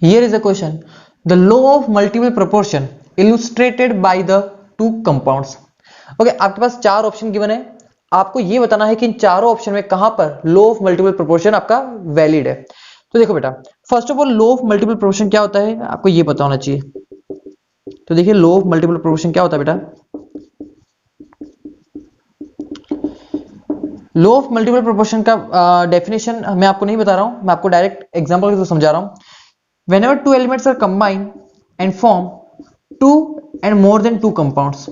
Here is a question. The law of multiple proportion illustrated by the two compounds. Okay आपके पास चार option given है, आपको ये बताना है कि इन चारों ऑप्शन में कहां पर लॉ ऑफ मल्टीपल प्रोपोर्शन आपका वैलिड है। तो देखो बेटा, first of all law of multiple proportion क्या होता है आपको ये पता होना चाहिए। तो देखिए लॉ ऑफ मल्टीपल प्रोपोर्शन क्या होता है बेटा। लॉ ऑफ मल्टीपल प्रोपोर्शन का डेफिनेशन मैं आपको नहीं बता रहा हूं, मैं आपको डायरेक्ट एग्जांपल के थ्रू समझा रहा हूं। Whenever two elements are combined and form two and more than two compounds,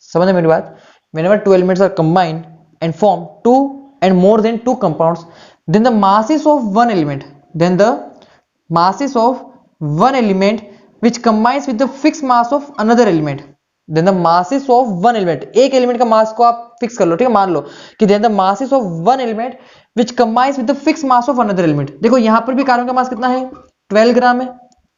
समझ मेरी बात। Whenever two elements are combined and form two and more than two compounds, then the masses of one element, which combines with the fixed mass of another element, then the masses of one element, एक element का मास को आप fix कर लो, ठीक है, मान लो कि then the masses of one element which combines with the fixed mass of another element। देखो यहां पर भी कार्बन का मास कितना है 12 ग्राम है,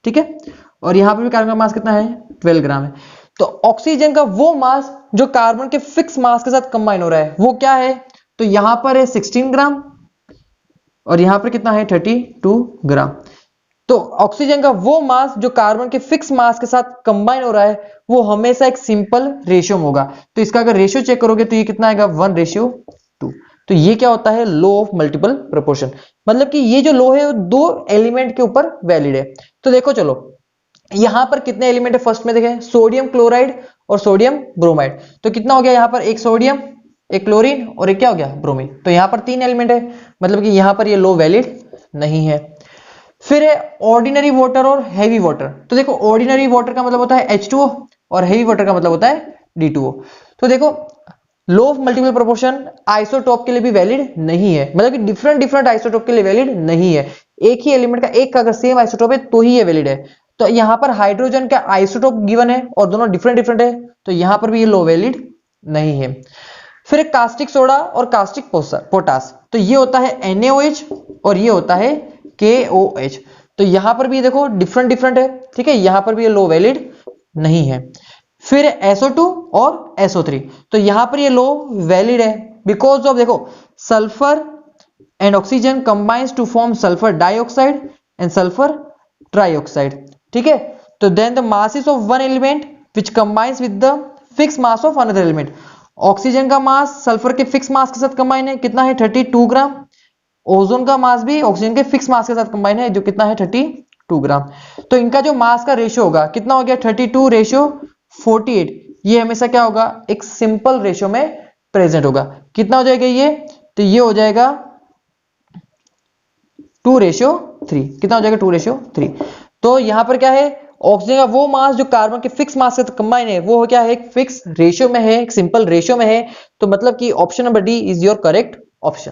ठीक है, और यहां पर भी कार्बन का मास कितना है 12 ग्राम है। तो ऑक्सीजन का वो मास जो कार्बन के फिक्स मास के साथ कंबाइन हो रहा है वो क्या है, तो यहां पर है 16 ग्राम और यहां पर कितना है 32 ग्राम। तो ऑक्सीजन का वो मास जो कार्बन के फिक्स मास के साथ कंबाइन हो रहा है वो हमेशा एक सिंपल रेशियो में होगा। तो इसका अगर रेशियो चेक करोगे तो ये कितना आएगा 1:2। तो ये क्या होता है लॉ ऑफ मल्टीपल प्रोपोर्शन, मतलब कि ये जो लॉ है वो दो एलिमेंट के ऊपर वैलिड है। तो देखो चलो यहां पर कितने एलिमेंट है, फर्स्ट में देखें सोडियम क्लोराइड और सोडियम ब्रोमाइड। तो कितना हो गया यहां पर, एक सोडियम एक क्लोरीन और एक क्या हो गया ब्रोमीन। तो यहां पर 3 एलिमेंट है, मतलब कि यहां पर ये लॉ वैलिड नहीं है। फिर है ऑर्डिनरी वाटर और हैवी वाटर। तो देखो ऑर्डिनरी वाटर का मतलब होता है H2O और हैवी वाटर का मतलब होता है D2O। तो देखो law of multiple proportion isotope के लिए भी वैलिड नहीं है, मतलब कि डिफरेंट आइसोटोप के लिए वैलिड नहीं है। एक ही एलिमेंट का एक का अगर सेम आइसोटोप है तो ही ये वैलिड है। तो यहां पर हाइड्रोजन का आइसोटोप गिवन है और दोनों डिफरेंट है, तो यहां पर भी ये लॉ वैलिड नहीं है। फिर एक कास्टिक सोडा और कास्टिक पोटास। तो ये होता है NaOH और ये होता है KOH। तो यहां पर भी देखो डिफरेंट है, ठीक है, यहां पर भी ये लॉ वैलिड नहीं है। फिर SO2 और SO3। तो यहां पर ये लॉ वैलिड है बिकॉज ऑफ देखो sulphur and oxygen combines to form sulphur dioxide and sulphur trioxide, ठीक है। तो then the masses of one element which combines with the fix mass of another element. Oxygen का mass sulphur के fix mass के साथ combine है, कितना है 32 ग्राम। ओजोन का मास भी ऑक्सीजन के फिक्स मास के साथ कंबाइन है जो कितना है 32 ग्राम। तो इनका जो मास का रेशियो होगा कितना हो गया 32:48। ये हमेशा क्या होगा एक सिंपल रेशियो में प्रेजेंट होगा। कितना हो जाएगा ये, तो ये हो जाएगा 2:3। कितना हो जाएगा 2:3। तो यहां पर क्या है ऑक्सीजन का वो मास जो कार्बन के फिक्स मास से कंबाइन है वो क्या है एक फिक्स रेशियो में है, एक सिंपल रेशियो में है। तो मतलब कि option number D is your correct option.